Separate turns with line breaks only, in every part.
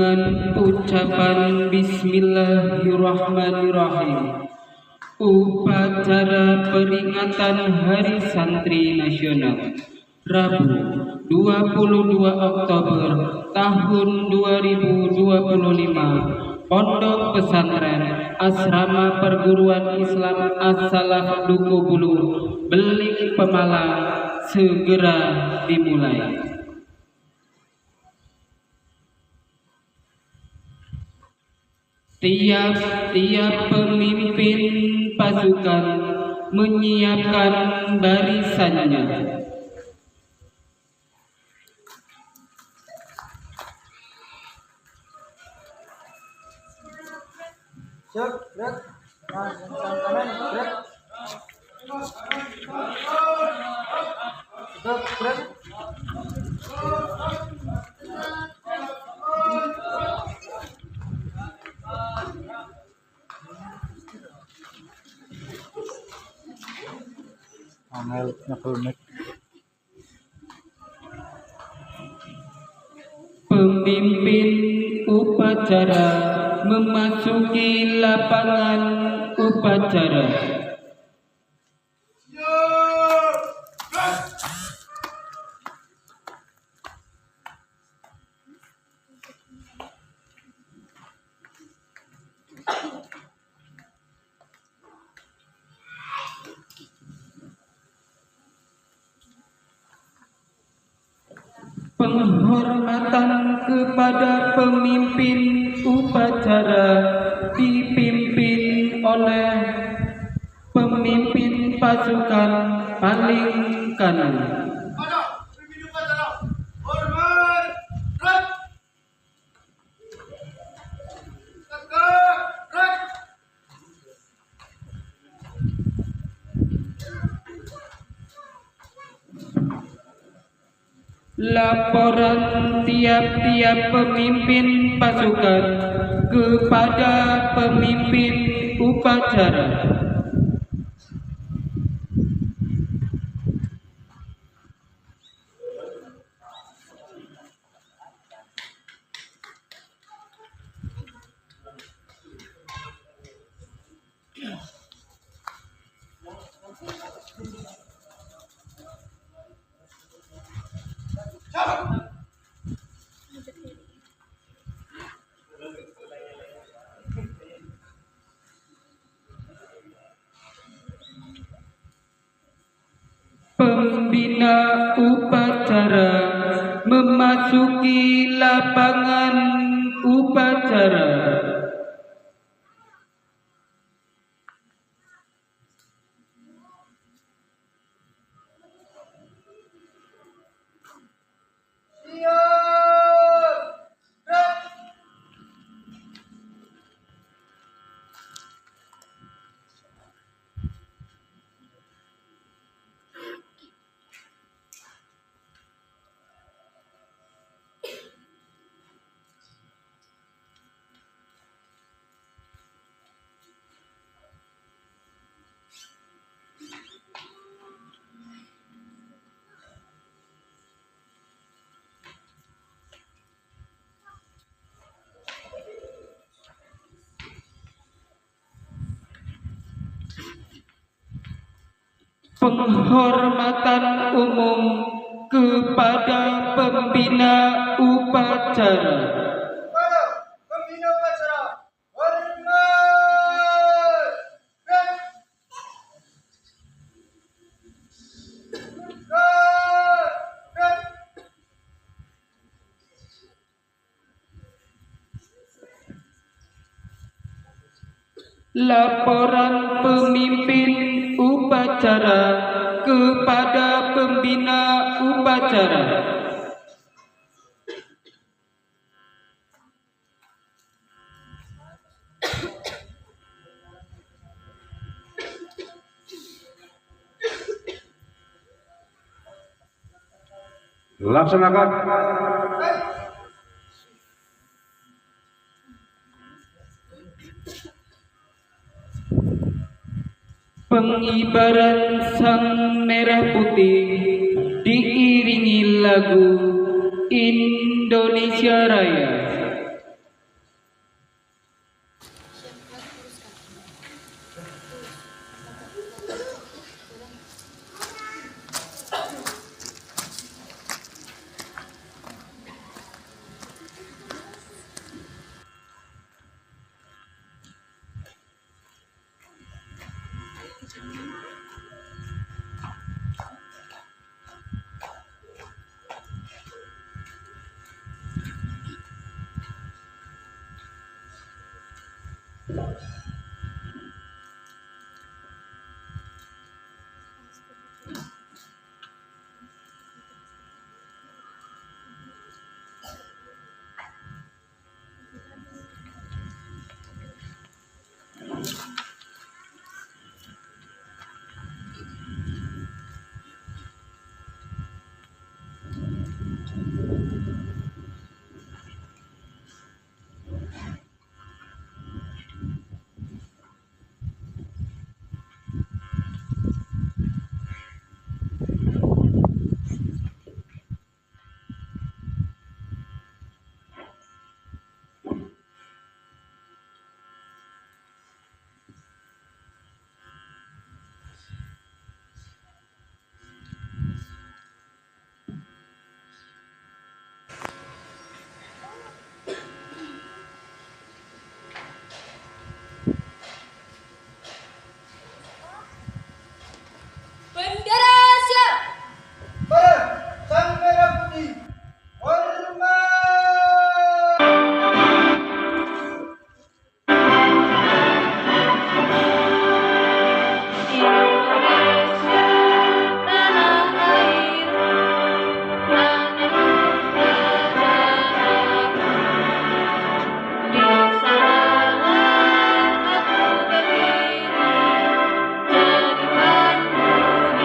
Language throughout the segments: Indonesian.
dengan ucapan Bismillahirrahmanirrahim. Upacara peringatan Hari Santri Nasional Rabu 22 Oktober tahun 2025, Pondok Pesantren Asrama Perguruan Islam As-Salaf Duku Bulu, Belik Pemalang segera dimulai. Tiap-tiap pemimpin pasukan menyiapkan barisannya. Pemimpin upacara memasuki lapangan upacara. Penghormatan kepada pemimpin upacara dipimpin oleh pemimpin pasukan paling kanan. Laporan tiap-tiap pemimpin pasukan kepada pemimpin upacara. Pembina upacara memasuki lapangan upacara. Penghormatan umum kepada pembina upacara.
Pembina upacara, hormat.
Laporan pemimpin upacara kepada pembina upacara.
Laksanakan.
Pengibaran sang merah putih diiringi lagu Indonesia Raya.
Bendera siap.
Para sang merah putih. Hormat.
Indonesia tanah air, tanah berdarah. Di sanalah aku berdiri, jadi pendirimu.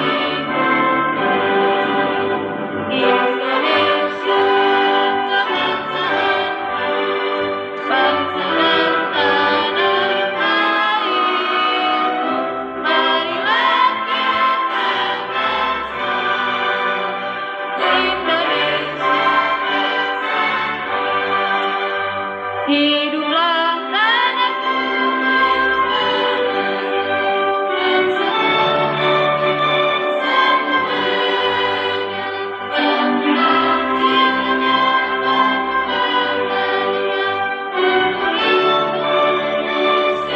Indonesia kebangsaan, bangsa dan tanah airku. Marilah kita bangsa, Indonesia bersatu. Hiduplah tanahku yang bersatu semuanya. Bangkitlah cintanya, bangga-bangganya untuk Indonesia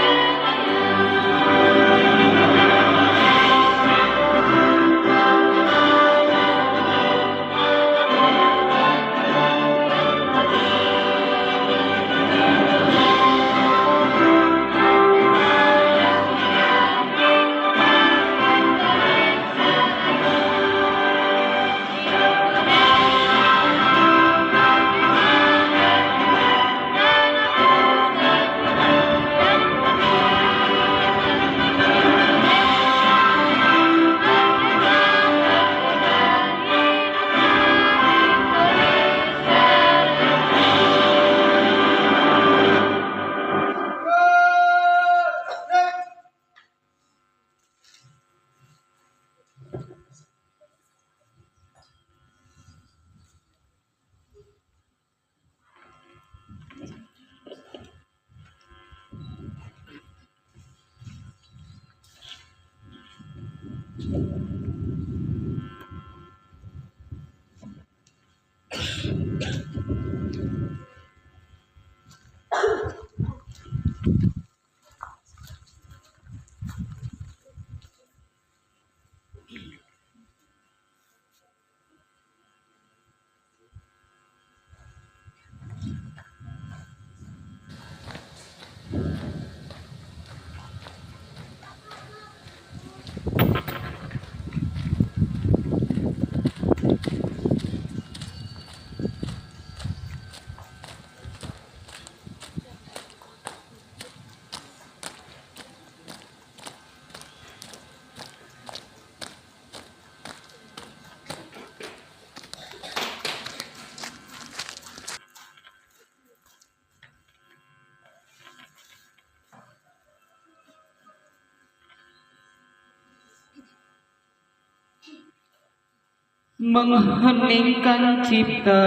mengheningkan cipta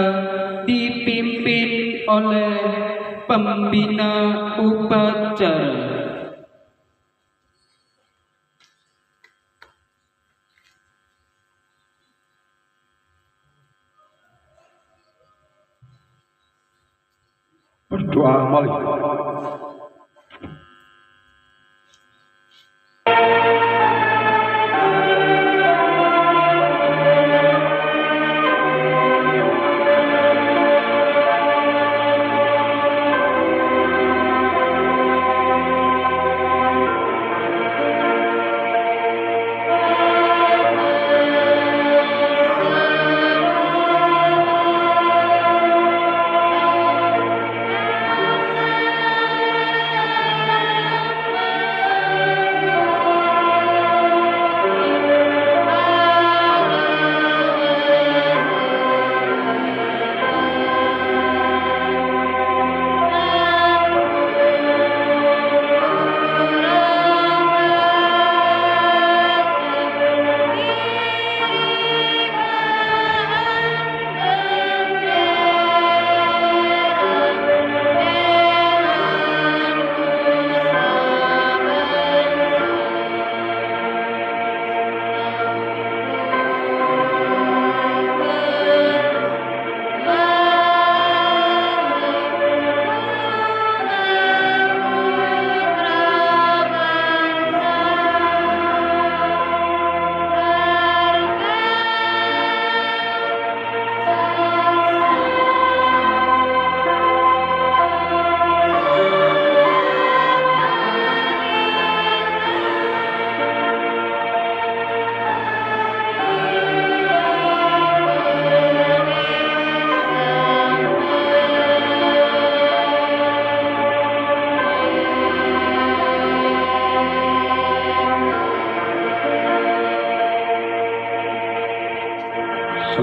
dipimpin oleh pembina upacara.
Berdoa kembali.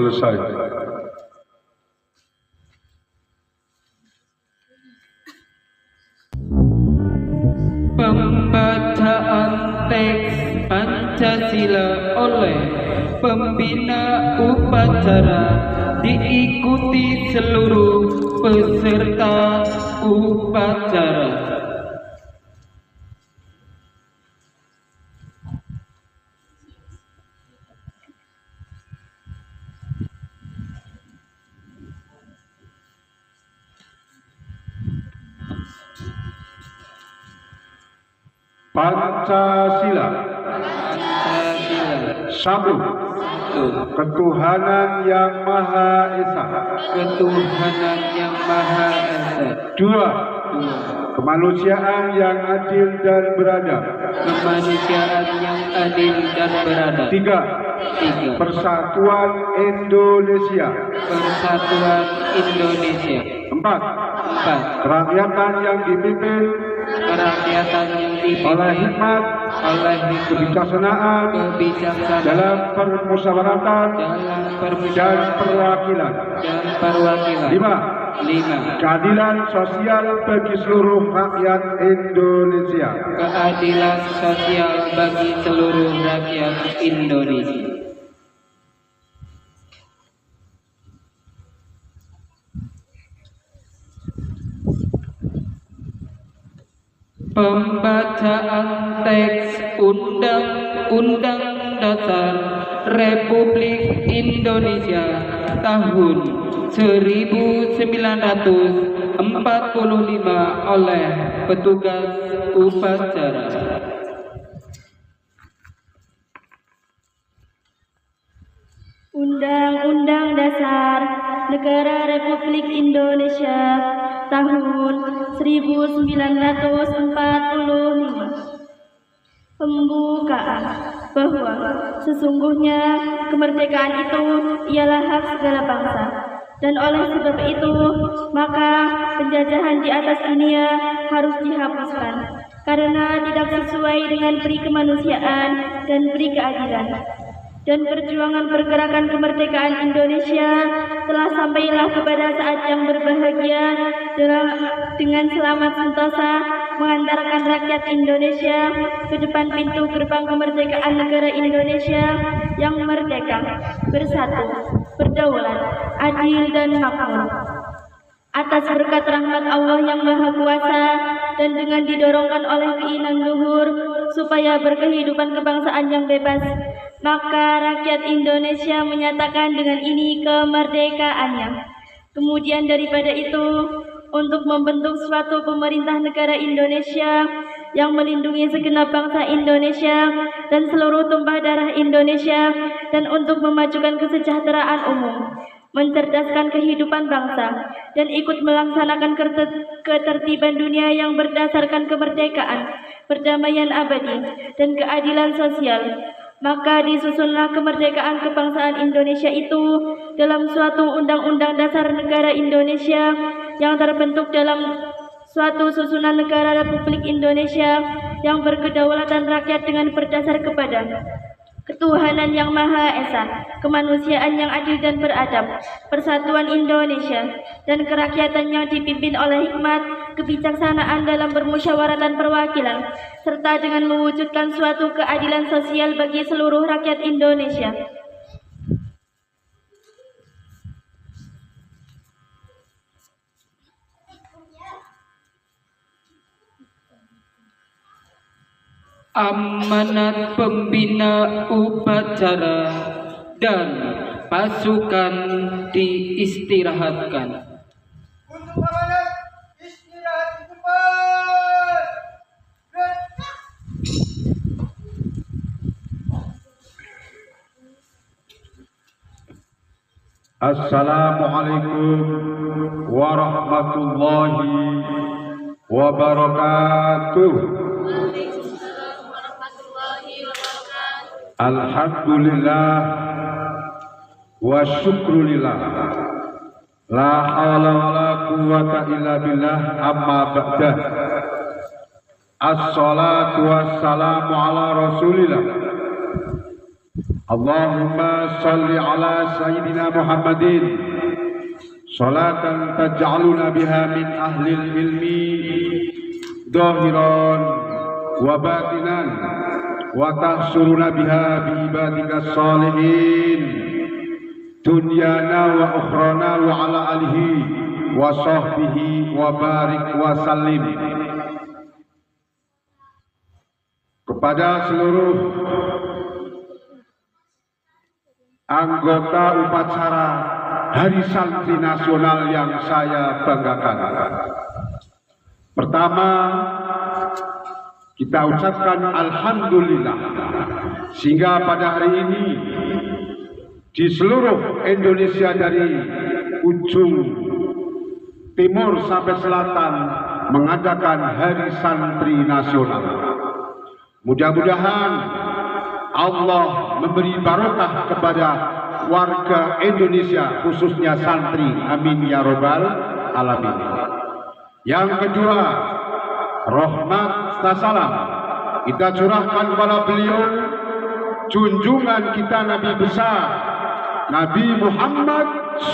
Selesai.
Pembacaan teks Pancasila oleh pembina upacara diikuti seluruh peserta upacara.
Pancasila. Satu. Ketuhanan yang Maha Esa.
Ketuhanan yang Maha Esa.
Dua. Kemanusiaan yang adil dan beradab.
Kemanusiaan yang adil dan beradab.
Tiga. Persatuan Indonesia.
Persatuan Indonesia.
Empat. Kerakyatan yang dipimpin
Kerakyatan yang dipimpin
oleh hikmat, kebijaksanaan dalam permusyawaratan dan perwakilan. Lima. Keadilan sosial bagi seluruh rakyat Indonesia.
Keadilan sosial bagi seluruh rakyat Indonesia. Pembacaan teks Undang-Undang Dasar Republik Indonesia tahun 1945 oleh petugas upacara.
Undang-Undang Dasar Negara Republik Indonesia tahun 1945. Pembukaan bahwa sesungguhnya kemerdekaan itu ialah hak segala bangsa, dan oleh sebab itu maka penjajahan di atas dunia harus dihapuskan karena tidak sesuai dengan peri kemanusiaan dan peri keadilan. Dan perjuangan pergerakan kemerdekaan Indonesia telah sampailah kepada saat yang berbahagia dengan selamat sentosa mengantarkan rakyat Indonesia ke depan pintu gerbang kemerdekaan negara Indonesia yang merdeka, bersatu, berdaulat, adil dan makmur. Atas berkat rahmat Allah yang Maha Kuasa dan dengan didorongkan oleh keinginan luhur supaya berkehidupan kebangsaan yang bebas, maka rakyat Indonesia menyatakan dengan ini kemerdekaannya. Kemudian daripada itu, untuk membentuk suatu pemerintah negara Indonesia yang melindungi segenap bangsa Indonesia dan seluruh tumpah darah Indonesia, dan untuk memajukan kesejahteraan umum, mencerdaskan kehidupan bangsa, dan ikut melaksanakan ketertiban dunia yang berdasarkan kemerdekaan, perdamaian abadi, dan keadilan sosial. Maka disusunlah kemerdekaan kebangsaan Indonesia itu dalam suatu undang-undang dasar negara Indonesia yang terbentuk dalam suatu susunan negara Republik Indonesia yang berkedaulatan rakyat dengan berdasar kepada ketuhanan yang Maha Esa, kemanusiaan yang adil dan beradab, persatuan Indonesia, dan kerakyatan yang dipimpin oleh hikmat, kebijaksanaan dalam permusyawaratan perwakilan, serta dengan mewujudkan suatu keadilan sosial bagi seluruh rakyat Indonesia.
Amanat pembina upacara dan pasukan diistirahatkan.
Untuk amanat istirahat di tempat.
Assalamualaikum warahmatullahi wabarakatuh. Alhamdulillah wa syukrulillah, la hawla wa la quwwata illa billah, amma ba'dah. Assalatu wassalamu ala rasulillah Allahumma salli ala Sayyidina Muhammadin salatan taj'aluna biha min ahlil ilmi zahiran wa batinan wa tahsuruna biha bi ibadika salihin dunyana wa ukhrana wa ala alihi wa sahbihi wa barik wa sallim. Kepada seluruh anggota upacara Hari Santri Nasional yang saya banggakan. Pertama, kita ucapkan alhamdulillah sehingga pada hari ini di seluruh Indonesia dari ujung timur sampai selatan mengadakan Hari Santri Nasional. Mudah-mudahan Allah memberi barokah kepada warga Indonesia khususnya santri, amin ya robbal alamin. Yang kedua, rahmat salam kita curahkan kepada beliau, junjungan kita Nabi besar Nabi Muhammad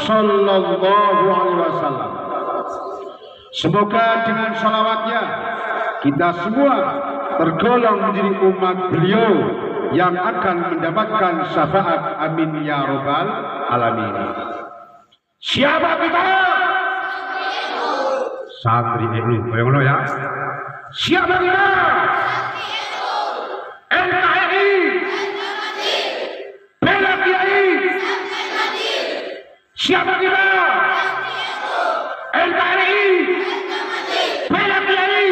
sallallahu alaihi wasallam. Semoga dengan salawatnya kita semua tergolong menjadi umat beliau yang akan mendapatkan syafaat, amin ya robbal alamin. Siapa kita? Santri NU, ngono ya. Siapa kita? NKRI. Bela Kiai. Siapa kita? NKRI. Bela Kiai.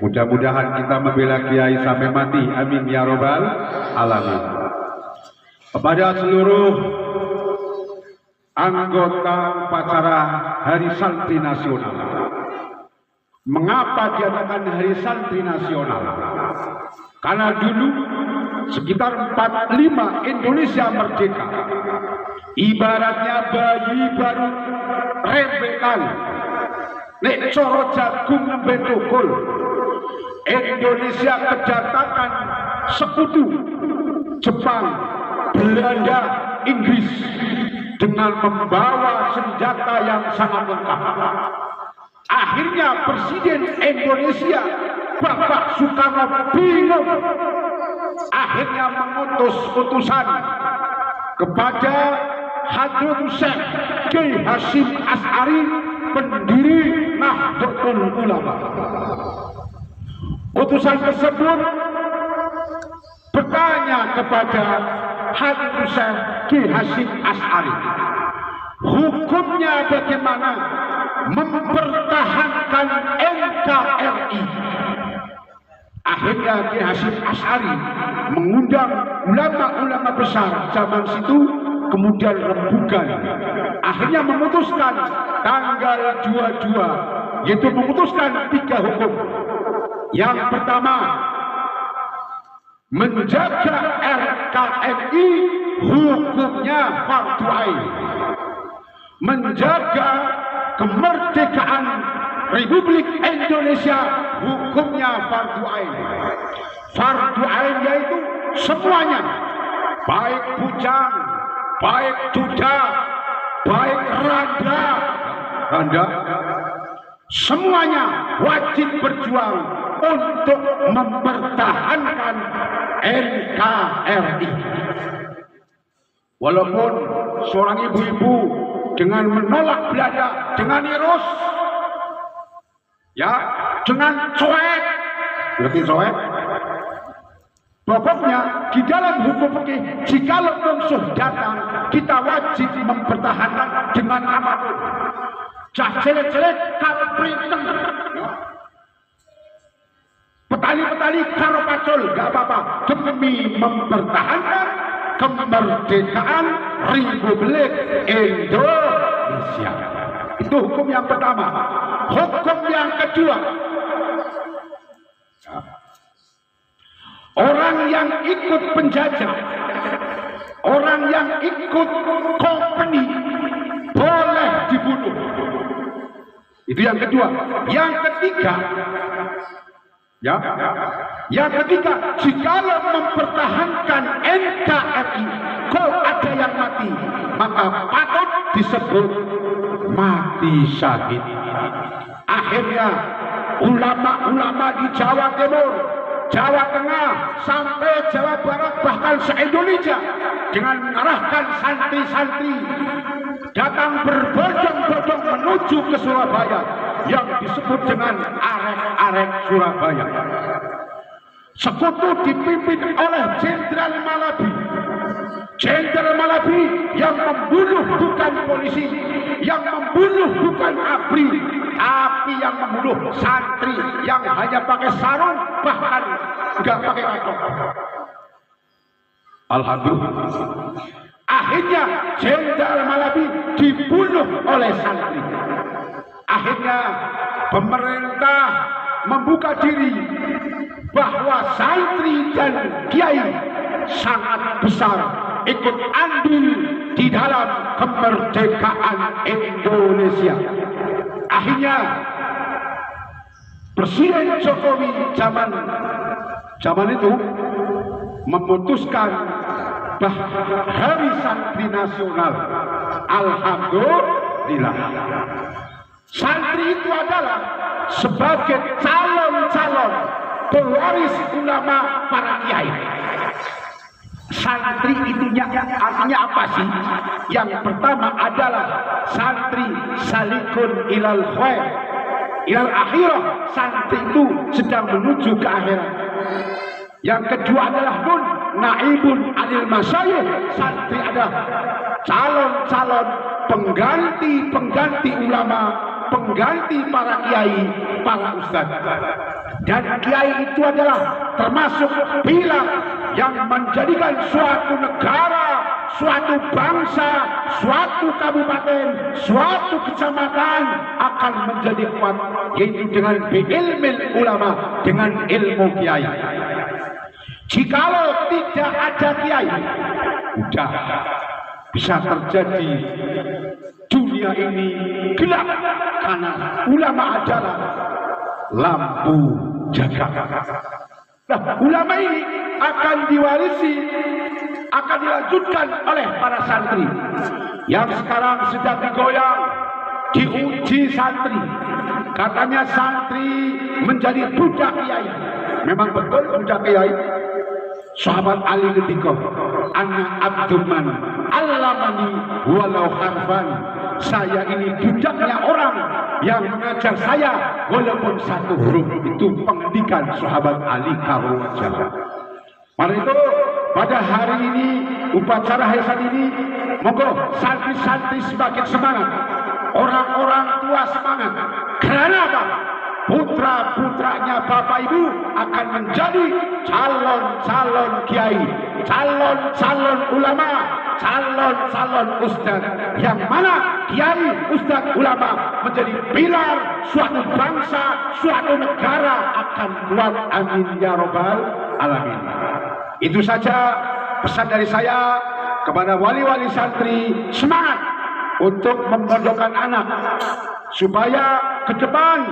Mudah-mudahan kita membela Kiai sampai mati, amin ya robbal alamin. Kepada seluruh anggota upacara Hari Santri Nasional, mengapa diadakan Hari Santri Nasional? Karena dulu sekitar 45 Indonesia merdeka, ibaratnya bayi baru rebekan nek coro jagung nembe tukul. Indonesia kedatangan sekutu Jepang, Belanda, Inggris dengan membawa senjata yang sangat lengkap. Akhirnya Presiden Indonesia Bapak Soekarno bingung, akhirnya mengutus utusan kepada Hadratus Syekh Kiai Hasyim Asy'ari, pendiri Nahdlatul Ulama. Utusan tersebut bertanya kepada Hadratus Syekh Kiai Hasyim Asy'ari, hukumnya bagaimana mempertahankan NKRI. Akhirnya Kiai Hasyim Asy'ari mengundang ulama-ulama besar zaman situ, kemudian rembukan. Akhirnya memutuskan tanggal 22, yaitu memutuskan 3 hukum. Yang pertama, menjaga NKRI hukumnya fardu ain. Menjaga kemerdekaan Republik Indonesia hukumnya fardu ain. Fardu ain yaitu semuanya, baik bujang, baik duda, baik randa, semuanya wajib berjuang untuk mempertahankan NKRI. Walaupun seorang ibu-ibu dengan menolak Belanda dengan irus, ya, dengan coek, ngerti coek? Pokoknya di dalam hukum fikih, jikalau musuh datang, kita wajib mempertahankan dengan apapun. Cah jelek-jelek kaprinteng, petani-petani karo pacul, gak apa-apa, demi mempertahankan kemerdekaan Republik Indonesia. Itu hukum yang pertama. Hukum yang kedua, orang yang ikut penjajah, orang yang ikut company boleh dibunuh. Itu yang kedua. Yang ketiga, Ya. Yang ketiga, jikalau mempertahankan NKRI, kalau ada yang mati, maka patut disebut mati syahid. Akhirnya ulama-ulama di Jawa Timur, Jawa Tengah, sampai Jawa Barat, bahkan se-Indonesia, dengan mengarahkan santri-santri datang berbondong-bondong menuju ke Surabaya yang disebut dengan arek-arek Surabaya. Sekutu dipimpin oleh Jenderal Malabi. Jenderal Malabi yang membunuh bukan polisi, yang membunuh bukan ABRI, tapi yang membunuh santri yang hanya pakai sarung, bahkan nggak pakai kantong. Alhamdulillah. Akhirnya Jenderal Malabi dibunuh oleh santri. Akhirnya pemerintah membuka diri bahwa santri dan kiai sangat besar ikut andil di dalam kemerdekaan Indonesia. Akhirnya Presiden Jokowi zaman itu memutuskan Hari Santri Nasional. Alhamdulillah. Santri itu adalah sebagai calon-calon pewaris ulama para kiai. Santri itu artinya apa sih? Yang pertama adalah santri salikun ilal khair, ilal akhirah. Santri itu sedang menuju ke akhirat. Yang kedua adalah nun naibun anil masyayikh. Santri adalah calon-calon pengganti ulama, pengganti para kiai, para ustadz. Dan kiai itu adalah termasuk pilar yang menjadikan suatu negara, suatu bangsa, suatu kabupaten, suatu kecamatan akan menjadi kuat, yaitu dengan bi'ilmil ulama, dengan ilmu kiai. Jikalau tidak ada kiai, udah bisa terjadi dunia ini gelap, karena ulama adalah lampu jaga. Nah, ulama ini akan diwarisi, akan dilanjutkan oleh para santri yang sekarang sedang digoyang, diuji santri. Katanya santri menjadi budak kiai. Memang betul budak kiai. Sahabat Ali ketika anak Abdurrahman Allamani walau harfan, saya ini budaknya orang yang mengajar saya walaupun satu huruf. Itu pendidikan sahabat Ali Karwajah. Mari itu pada hari ini, upacara Haisan ini, monggo santri-santri semakin semangat, orang-orang tua semangat. Karena apa? Putra-putranya Bapak Ibu akan menjadi calon-calon kiai, calon-calon ulama, calon-calon ustaz. Yang mana kiai, ustaz, ulama menjadi pilar suatu bangsa, suatu negara akan kuat. Amin ya robbal alamin. Itu saja pesan dari saya kepada wali-wali santri, semangat untuk memondokkan anak supaya ke depan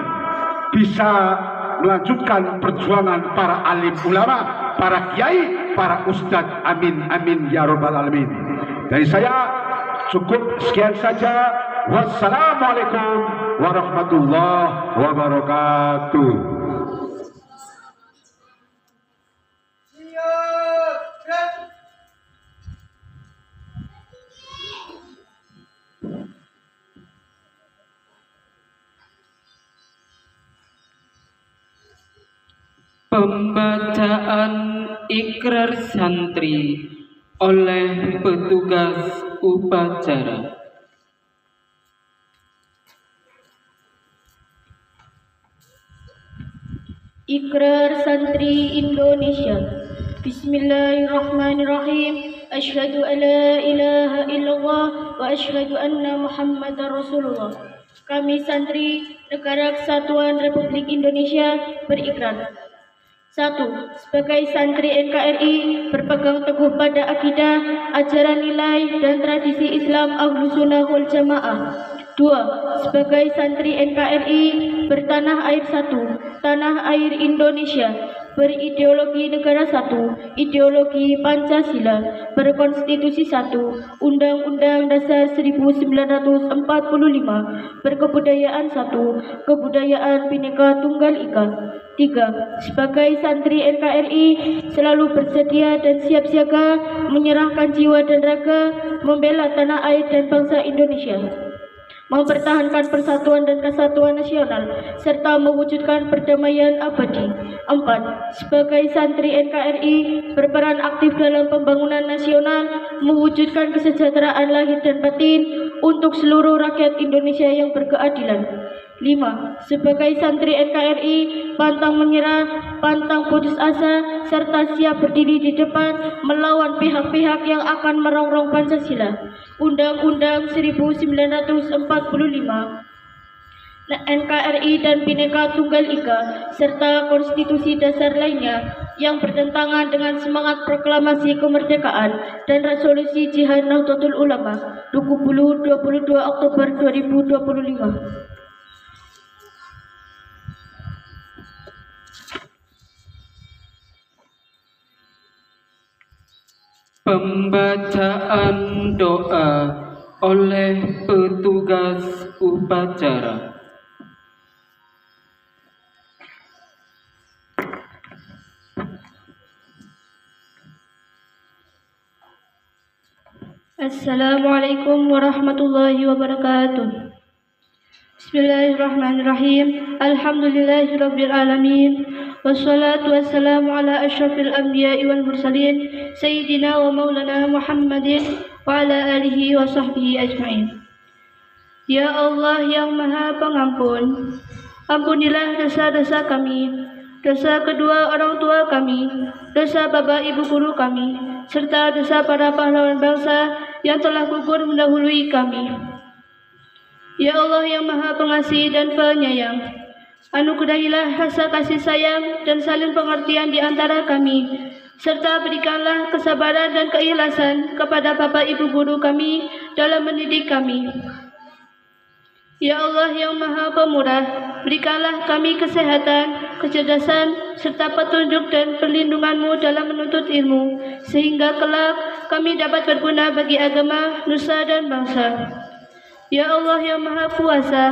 bisa melanjutkan perjuangan para alim ulama, para kiai, para ustadz. Amin amin ya robbal alamin. Dari saya cukup sekian saja. Wassalamualaikum warahmatullahi wabarakatuh.
Pembacaan ikrar santri oleh petugas upacara.
Ikrar santri Indonesia. Bismillahirrahmanirrahim. Asyhadu an la ilaha illallah wa asyhadu anna Muhammadar Rasulullah. Kami santri Negara Kesatuan Republik Indonesia berikrar. 1. Sebagai santri NKRI berpegang teguh pada akidah, ajaran nilai, dan tradisi Islam Ahlus Sunnah wal Jamaah. 2. Sebagai santri NKRI bertanah air satu, tanah air Indonesia, berideologi negara satu, ideologi Pancasila, berkonstitusi satu, Undang-Undang Dasar 1945, berkebudayaan satu, kebudayaan Bhinneka Tunggal Ika. 3. Sebagai santri NKRI selalu bersedia dan siap siaga menyerahkan jiwa dan raga membela tanah air dan bangsa Indonesia, mempertahankan persatuan dan kesatuan nasional, serta mewujudkan perdamaian abadi. 4. Sebagai santri NKRI berperan aktif dalam pembangunan nasional, mewujudkan kesejahteraan lahir dan batin untuk seluruh rakyat Indonesia yang berkeadilan. 5. Sebagai santri NKRI pantang menyerah, pantang putus asa, serta siap berdiri di depan melawan pihak-pihak yang akan merongrong Pancasila, Undang-Undang 1945, NKRI dan Bhinneka Tunggal Ika, serta konstitusi dasar lainnya yang bertentangan dengan semangat proklamasi kemerdekaan dan resolusi Jihad Nahdlatul Ulama 22 Oktober 2025.
Pembacaan doa oleh petugas upacara.
Assalamualaikum warahmatullahi wabarakatuh. Bismillahirrahmanirrahim. Alhamdulillahirabbil alamin. Wassalatu wassalamu ala asyrafil anbiya'i wal mursalin sayyidina wa maulana Muhammadin wa ala alihi wa sahbihi ajma'in. Ya Allah yang Maha Pengampun, ampunilah dosa-dosa kami, dosa kedua orang tua kami, dosa bapak ibu guru kami, serta dosa para pahlawan bangsa yang telah gugur mendahului kami. Ya Allah yang Maha Pengasih dan Penyayang, anugerahilah rasa kasih sayang dan saling pengertian di antara kami, serta berikanlah kesabaran dan keikhlasan kepada bapak ibu guru kami dalam mendidik kami. Ya Allah yang Maha Pemurah, berikanlah kami kesehatan, kecerdasan, serta petunjuk dan perlindungan-Mu dalam menuntut ilmu, sehingga kelak kami dapat berguna bagi agama, nusa dan bangsa. Ya Allah yang Maha Kuasa,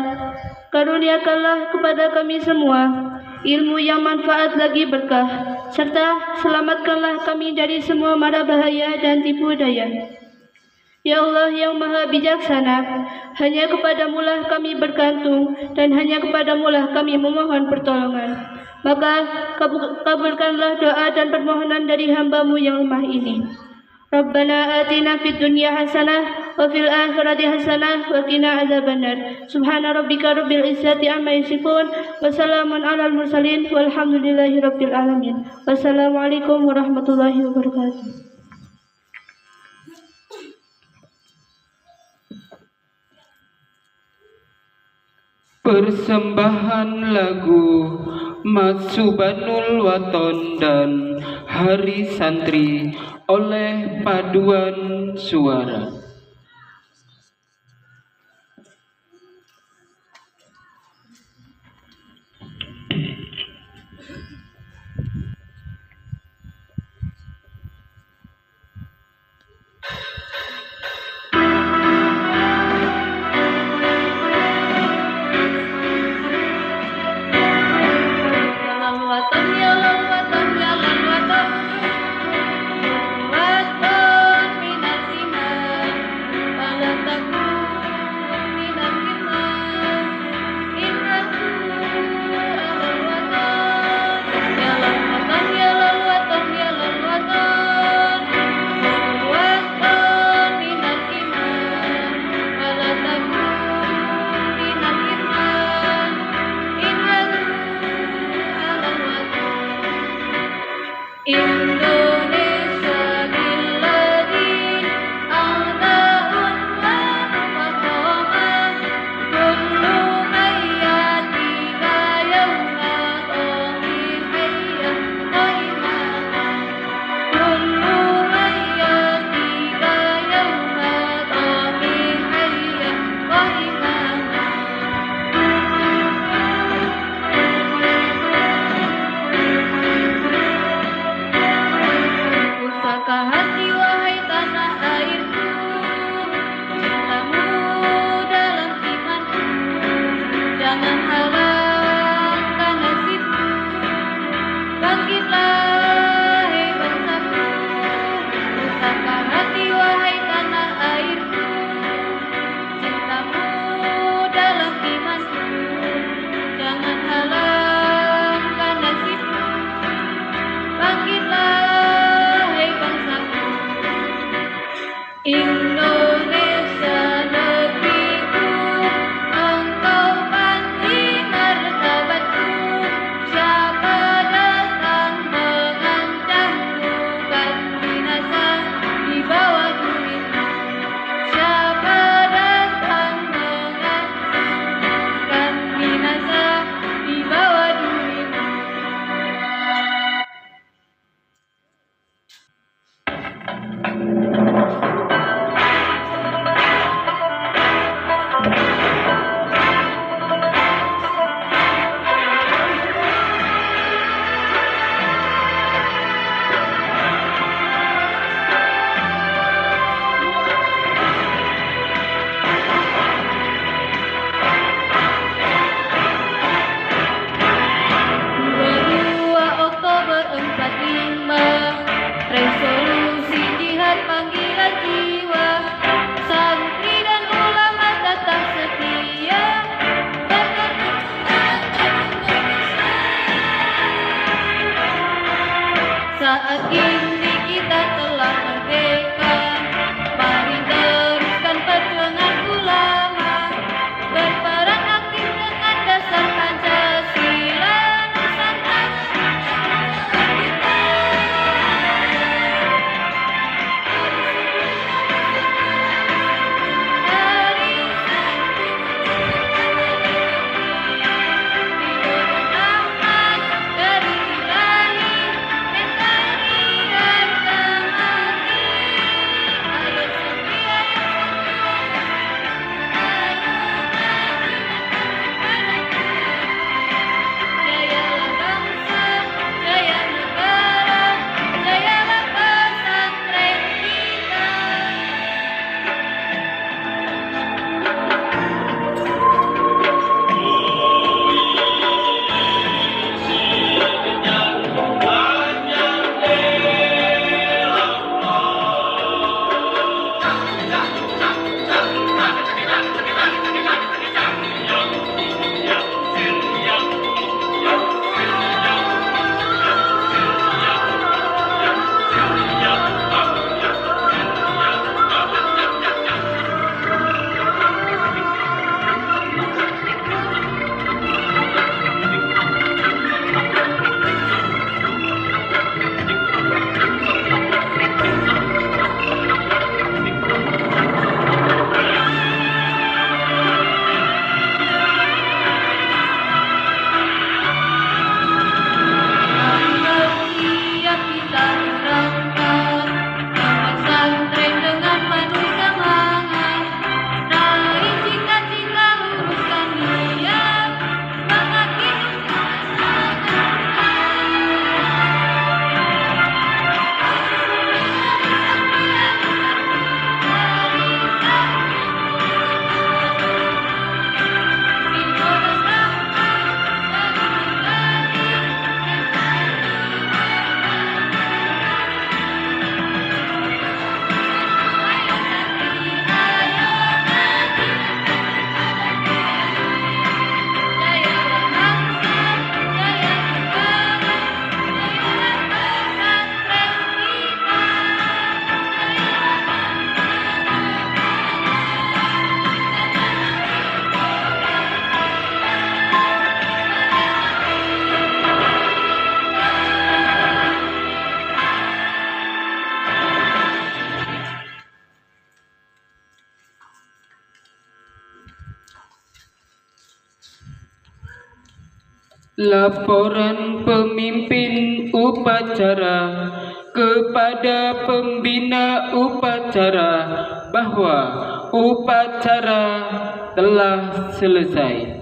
karuniakanlah kepada kami semua ilmu yang manfaat lagi berkah, serta selamatkanlah kami dari semua mara bahaya dan tipu daya. Ya Allah yang Maha Bijaksana, hanya kepadamu-lah kami bergantung dan hanya kepadamu-lah kami memohon pertolongan. Maka kabulkanlah doa dan permohonan dari hamba-Mu yang lemah ini. Rabbana atina fid dunya hasanah wa fil akhirati hasanah wa qina adzabannar. Subhana rabbika rabbil izzati amma yasifun wa salamun alal mursalin walhamdulillahi rabbil alamin. Wassalamualaikum warahmatullahi wabarakatuh.
Persembahan lagu Masubanul Waton dan Hari Santri oleh Paduan Suara.
Saat ini kita telah merdeka, mari teruskan perjuangan ulama, berperan aktif dengan dasar Pancasila Nusantara kita. Hari Ahmad dari Ilahi, NKRI harga mati. Ayo setia, jayalah bangsa, jaya negara, jayalah pesantren kita. Siap kita gerakan pesantren dengan penuh semangat, raih cita-cita, luruskan niat, semangat hidup
Laporan pemimpin upacara kepada pembina upacara bahwa upacara telah selesai.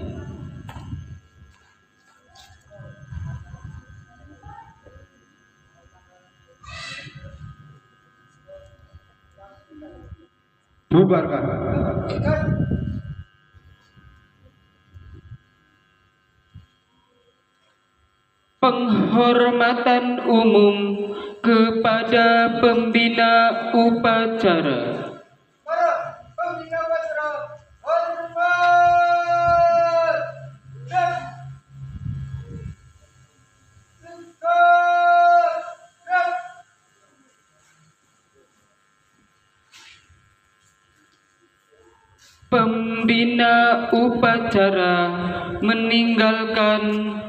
Bubarkan.
Penghormatan umum kepada pembina upacara.
Para pembina upacara, hormat. Dan sekarang
Pembina upacara meninggalkan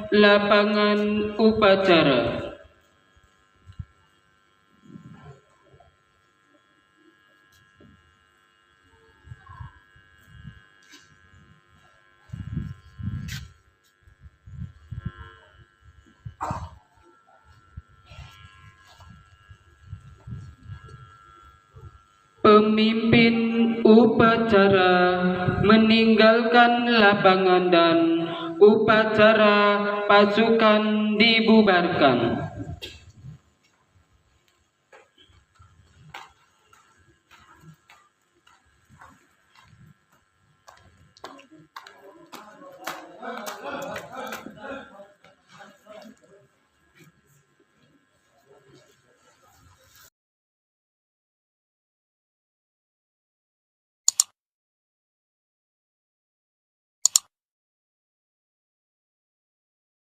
lapangan upacara. Pemimpin upacara meninggalkan lapangan dan upacara pasukan dibubarkan.